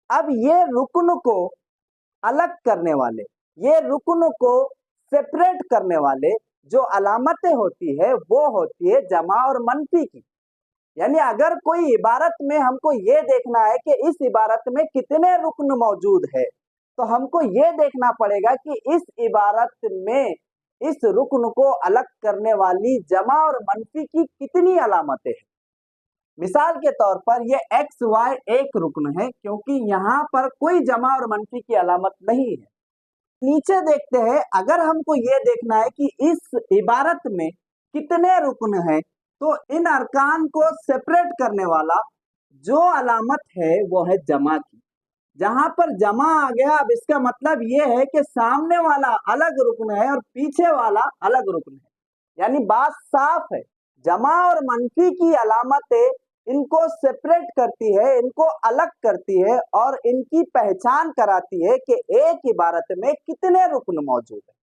अब ये रुकन को अलग करने वाले, ये रुकन को सेपरेट करने वाले जो अलामतें होती है वो होती है जमा और मनफी की। यानी अगर कोई इबारत में हमको ये देखना है कि इस इबारत में कितने रुकन मौजूद है, तो हमको ये देखना पड़ेगा कि इस इबारत में इस रुकन को अलग करने वाली जमा और मनफी की कितनी अलामतें हैं। मिसाल के तौर पर ये एक्स वाई एक रुकन है क्योंकि यहाँ पर कोई जमा और मनफी की अलामत नहीं है। नीचे देखते हैं, अगर हमको ये देखना है कि इस इबारत में कितने रुकन हैं, तो इन अरकान को सेपरेट करने वाला जो अलामत है वो है जमा की। जहां पर जमा आ गया, अब इसका मतलब ये है कि सामने वाला अलग रुकन है और पीछे वाला अलग रुकन है। यानी बात साफ है, जमा और मनफी की अलामतें इनको सेपरेट करती है, इनको अलग करती है और इनकी पहचान कराती है कि एक इबारत में कितने रुकन मौजूद है।